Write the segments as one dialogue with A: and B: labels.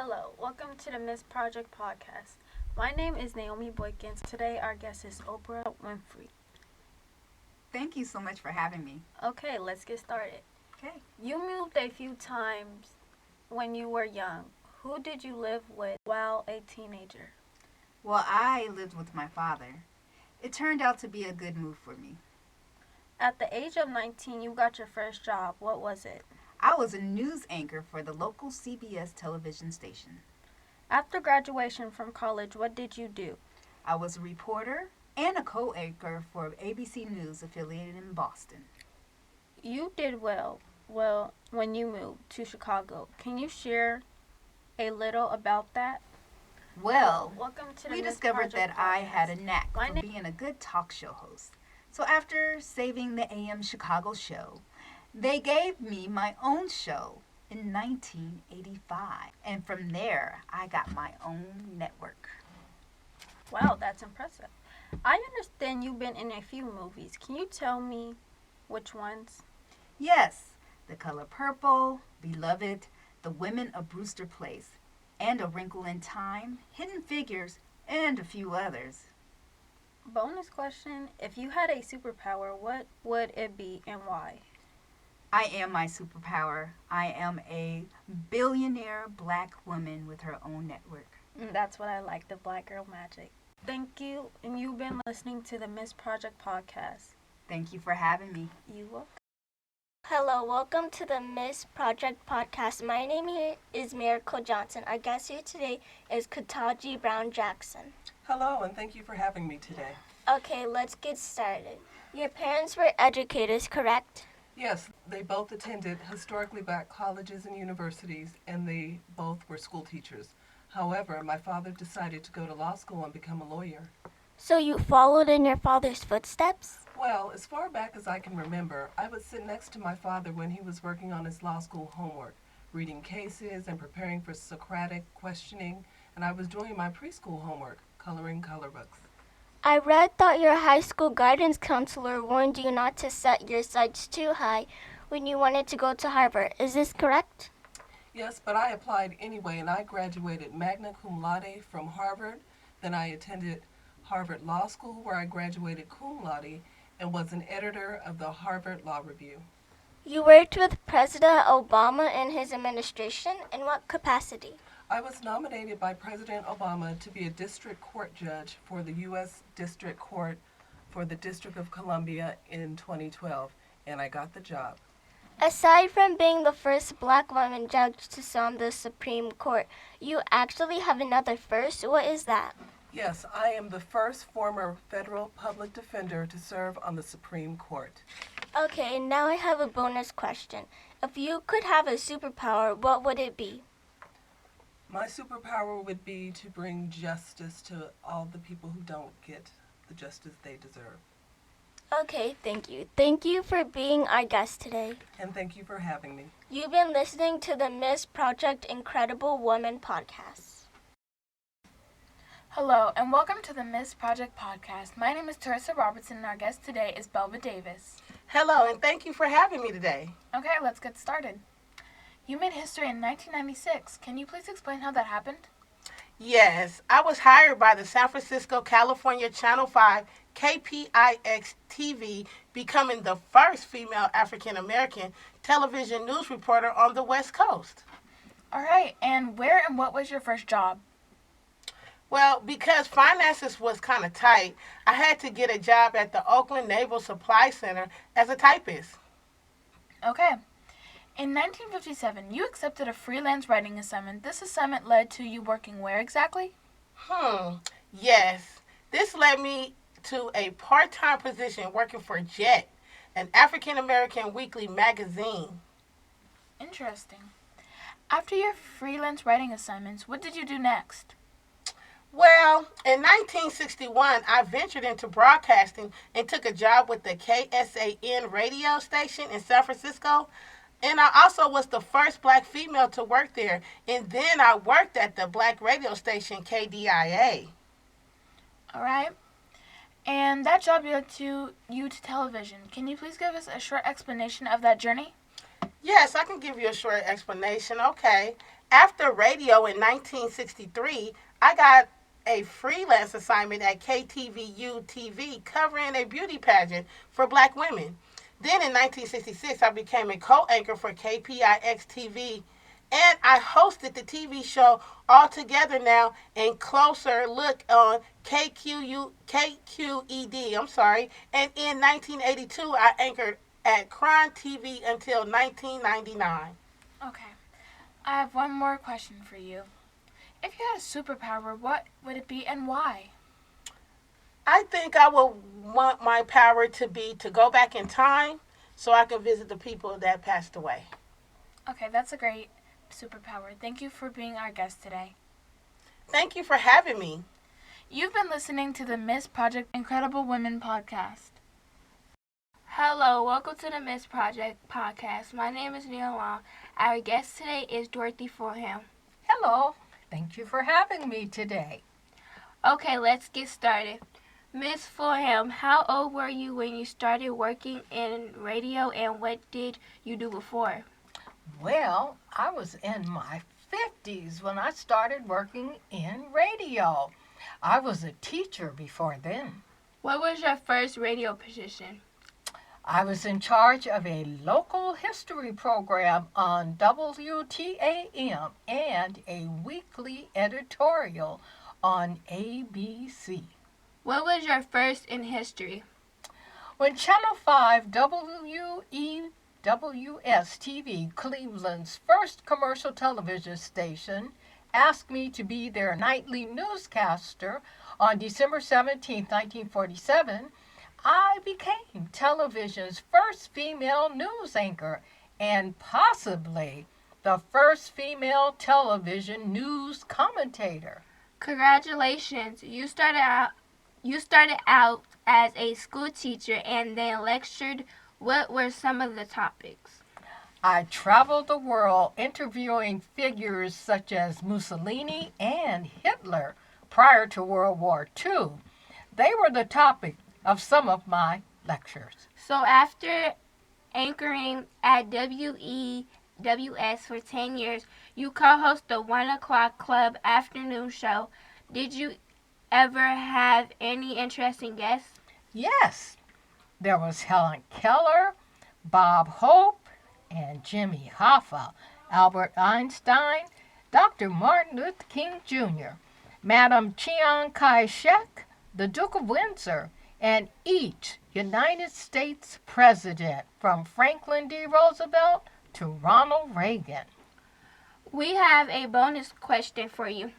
A: Hello, welcome to the Miss Project podcast. My name is Naomi Boykins. Today our guest is Oprah Winfrey.
B: Thank you so much for having me.
A: Okay, let's get started.
B: Okay.
A: You moved a few times when you were young. Who did you live with while a teenager?
B: Well, I lived with my father. It turned out to be a good move for me.
A: At the age of 19, you got your first job. What was it?
B: I was a news anchor for the local CBS television station.
A: After graduation from college, what did you do?
B: I was a reporter and a co-anchor for ABC News affiliated in Boston.
A: You did well when you moved to Chicago. Can you share a little about that?
B: Well,
A: Welcome to the
B: we
A: Miss
B: discovered
A: Project
B: that I
A: podcast.
B: had a knack
A: My
B: for
A: name-
B: being a good talk show host. So after saving the AM Chicago show, they gave me my own show in 1985. And from there, I got my own network.
A: Wow, that's impressive. I understand you've been in a few movies. Can you tell me which ones?
B: Yes, The Color Purple, Beloved, The Women of Brewster Place, and A Wrinkle in Time, Hidden Figures, and a few others.
A: Bonus question, if you had a superpower, what would it be and why?
B: I am my superpower. I am a billionaire black woman with her own network.
A: That's what I like, the Black Girl Magic. Thank you, and you've been listening to the Miss Project podcast.
B: Thank you for having me.
A: You welcome.
C: Hello, welcome to the Miss Project podcast. My name here is Miracle Johnson. Our guest here today is Ketanji Brown Jackson.
D: Hello, and thank you for having me today.
C: Okay, let's get started. Your parents were educators, correct?
D: Yes, they both attended historically black colleges and universities, and they both were school teachers. However, my father decided to go to law school and become a lawyer.
C: So you followed in your father's footsteps?
D: Well, as far back as I can remember, I would sit next to my father when he was working on his law school homework, reading cases and preparing for Socratic questioning, and I was doing my preschool homework, coloring color books.
C: I read that your high school guidance counselor warned you not to set your sights too high when you wanted to go to Harvard. Is this correct?
D: Yes, but I applied anyway, and I graduated magna cum laude from Harvard. Then I attended Harvard Law School, where I graduated cum laude and was an editor of the Harvard Law Review.
C: You worked with President Obama and his administration. In what capacity?
D: I was nominated by President Obama to be a district court judge for the U.S. District Court for the District of Columbia in 2012, and I got the job.
C: Aside from being the first black woman judge to sit on the Supreme Court, you actually have another first. What is that?
D: Yes, I am the first former federal public defender to serve on the Supreme Court.
C: Okay, now I have a bonus question. If you could have a superpower, what would it be?
D: My superpower would be to bring justice to all the people who don't get the justice they deserve.
C: Okay, thank you. Thank you for being our guest today.
D: And thank you for having me.
C: You've been listening to the Miss Project Incredible Woman podcast.
E: Hello, and welcome to the Miss Project podcast. My name is Teresa Robertson, and our guest today is Belva Davis.
F: Hello, and thank you for having me today.
E: Okay, let's get started. You made history in 1996. Can you please explain how that happened?
F: Yes, I was hired by the San Francisco, California Channel 5 KPIX TV, becoming the first female African-American television news reporter on the West Coast.
E: All right, and where and what was your first job?
F: Well, because finances was kind of tight, I had to get a job at the Oakland Naval Supply Center as a typist.
E: Okay. In 1957, you accepted a freelance writing assignment. This assignment led to you working where exactly?
F: Yes. This led me to a part-time position working for Jet, an African-American weekly magazine.
E: Interesting. After your freelance writing assignments, what did you do next?
F: Well, in 1961, I ventured into broadcasting and took a job with the KSAN radio station in San Francisco. And I also was the first black female to work there. And then I worked at the black radio station KDIA.
E: All right. And that job led you to television. Can you please give us a short explanation of that journey?
F: Yes, I can give you a short explanation. Okay. After radio in 1963, I got a freelance assignment at KTVU TV covering a beauty pageant for black women. Then in 1966, I became a co-anchor for KPIX TV, and I hosted the TV show All Together Now and Closer Look on KQED. And in 1982, I anchored at Crime TV until 1999.
E: Okay. I have one more question for you. If you had a superpower, what would it be and why?
F: I think I would want my power to be to go back in time so I can visit the people that passed away.
E: Okay, that's a great superpower. Thank you for being our guest today.
F: Thank you for having me.
E: You've been listening to the Miss Project Incredible Women podcast.
C: Hello, welcome to the Miss Project podcast. My name is Neil Long. Our guest today is Dorothy Fuldheim.
G: Hello. Thank you for having me today.
C: Okay, let's get started. Miss Fuldheim, how old were you when you started working in radio, and what did you do before?
G: Well, I was in my 50s when I started working in radio. I was a teacher before then.
C: What was your first radio position?
G: I was in charge of a local history program on WTAM and a weekly editorial on ABC.
C: What was your first in history?
G: When Channel 5 WEWS-TV, Cleveland's first commercial television station, asked me to be their nightly newscaster on December 17, 1947, I became television's first female news anchor and possibly the first female television news commentator.
C: Congratulations. You started out as a school teacher and then lectured. What were some of the topics?
G: I traveled the world interviewing figures such as Mussolini and Hitler prior to World War II. They were the topic of some of my lectures.
C: So after anchoring at WEWS for 10 years, you co-host the 1 o'clock club afternoon show. Did you ever have any interesting guests?
G: Yes, there was Helen Keller, Bob Hope, and Jimmy Hoffa, Albert Einstein, Dr. Martin Luther King Jr., Madam Chiang Kai-shek, the Duke of Windsor, and each United States president from Franklin D. Roosevelt to Ronald Reagan.
C: We have a bonus question for you.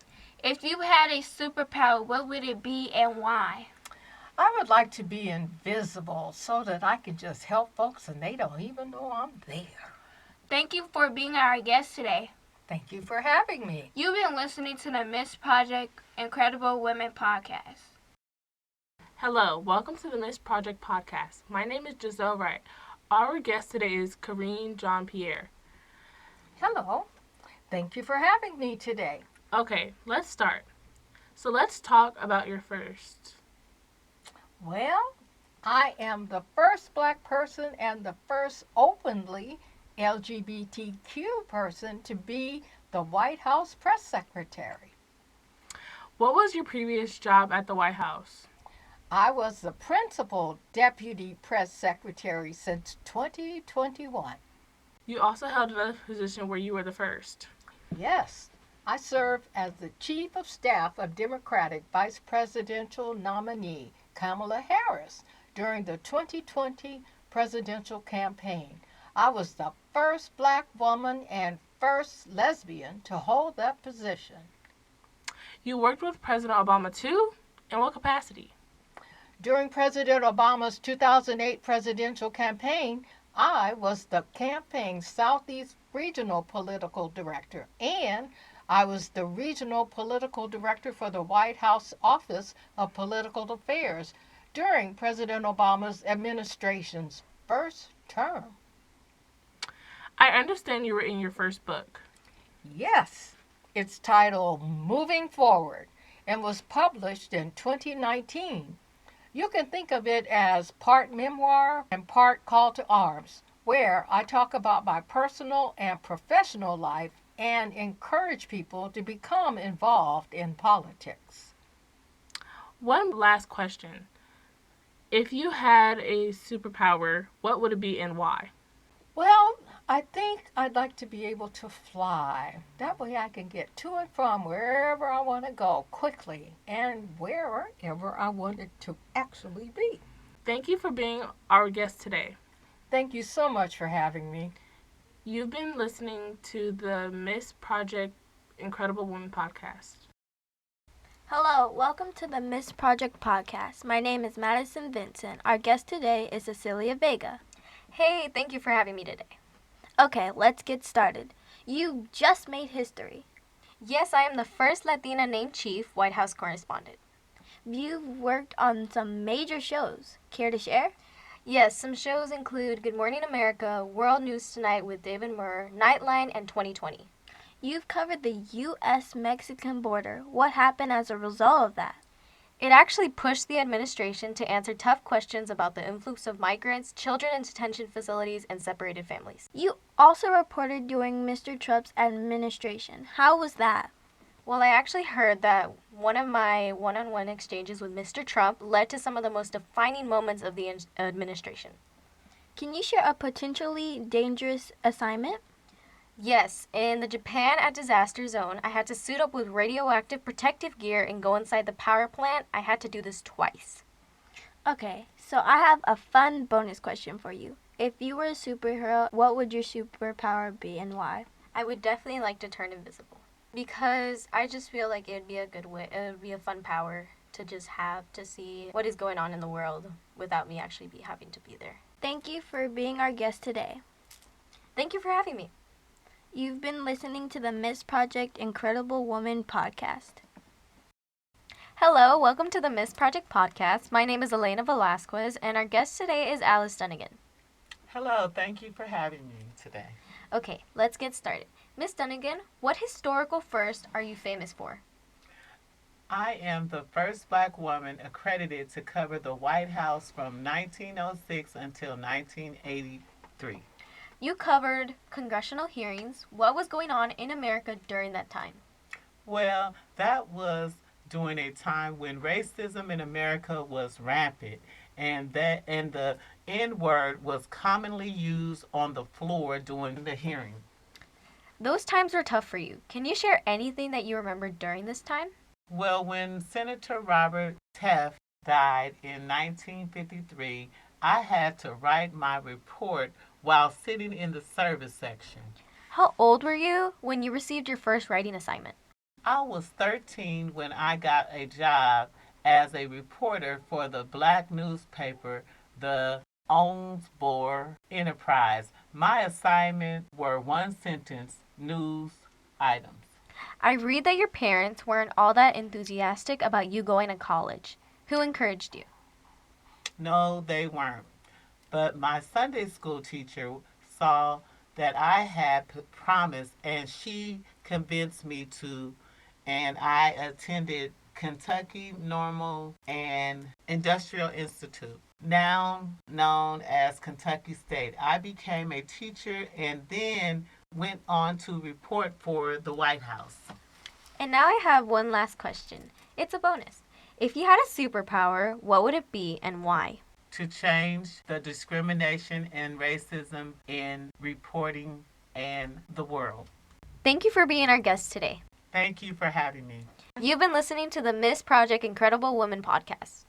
C: If you had a superpower, what would it be and why?
G: I would like to be invisible so that I could just help folks and they don't even know I'm there.
C: Thank you for being our guest today.
G: Thank you for having me.
C: You've been listening to the Miss Project Incredible Women podcast.
H: Hello, welcome to the Miss Project podcast. My name is Giselle Wright. Our guest today is Karine Jean-Pierre.
G: Hello. Thank you for having me today.
H: Okay, let's start. So let's talk about your first.
G: Well, I am the first black person and the first openly LGBTQ person to be the White House press secretary.
H: What was your previous job at the White House?
G: I was the principal deputy press secretary since 2021.
H: You also held another position where you were the first.
G: Yes, I served as the chief of staff of Democratic vice presidential nominee Kamala Harris during the 2020 presidential campaign. I was the first black woman and first lesbian to hold that position.
H: You worked with President Obama too? In what capacity?
G: During President Obama's 2008 presidential campaign, I was the campaign's Southeast Regional Political Director, and I was the Regional Political Director for the White House Office of Political Affairs during President Obama's administration's first term.
H: I understand you were in your first book.
G: Yes, it's titled Moving Forward and was published in 2019. You can think of it as part memoir and part call to arms, where I talk about my personal and professional life and encourage people to become involved in politics.
H: One last question. If you had a superpower, what would it be and why?
G: Well, I think I'd like to be able to fly. That way I can get to and from wherever I want to go quickly and wherever I want it to actually be.
H: Thank you for being our guest today.
G: Thank you so much for having me.
H: You've been listening to the Miss Project Incredible Woman podcast.
A: Hello, welcome to the Miss Project podcast. My name is Madison Vincent. Our guest today is Cecilia Vega.
I: Hey, thank you for having me today.
A: Okay, let's get started. You just made history.
I: Yes, I am the first Latina named chief White House correspondent.
A: You've worked on some major shows. Care to share?
I: Yes, some shows include Good Morning America, World News Tonight with David Murr, Nightline, and 2020.
A: You've covered the U.S.-Mexican border. What happened as a result of that?
I: It actually pushed the administration to answer tough questions about the influx of migrants, children in detention facilities, and separated families.
A: You also reported during Mr. Trump's administration. How was that?
I: Well, I actually heard that one of my one-on-one exchanges with Mr. Trump led to some of the most defining moments of the administration.
A: Can you share a potentially dangerous assignment?
I: Yes, in the Japan at disaster zone, I had to suit up with radioactive protective gear and go inside the power plant. I had to do this twice.
A: Okay, so I have a fun bonus question for you. If you were a superhero, what would your superpower be and why?
I: I would definitely like to turn invisible because I just feel like it would be a fun power to just have to see what is going on in the world without me actually having to be there.
A: Thank you for being our guest today.
I: Thank you for having me.
A: You've been listening to the Miss Project Incredible Woman podcast.
I: Hello, welcome to the Miss Project podcast. My name is Elena Velasquez, and our guest today is Alice Dunnigan.
J: Hello, thank you for having me today.
I: Okay, let's get started. Miss Dunnigan, what historical first are you famous for?
J: I am the first Black woman accredited to cover the White House from 1906 until 1983.
I: You covered congressional hearings. What was going on in America during that time?
J: Well, that was during a time when racism in America was rampant and the N-word was commonly used on the floor during the hearing.
I: Those times were tough for you. Can you share anything that you remember during this time?
J: Well, when Senator Robert Taft died in 1953, I had to write my report while sitting in the service section.
I: How old were you when you received your first writing assignment?
J: I was 13 when I got a job as a reporter for the Black newspaper, the Owensboro Enterprise. My assignments were one-sentence news items.
I: I read that your parents weren't all that enthusiastic about you going to college. Who encouraged you?
J: No, they weren't. But my Sunday school teacher saw that I had promise and she convinced me to, and I attended Kentucky Normal and Industrial Institute, now known as Kentucky State. I became a teacher and then went on to report for the White House.
I: And now I have one last question. It's a bonus. If you had a superpower, what would it be and why?
J: To change the discrimination and racism in reporting and the world.
I: Thank you for being our guest today.
J: Thank you for having me.
I: You've been listening to the Miss Project Incredible Woman podcast.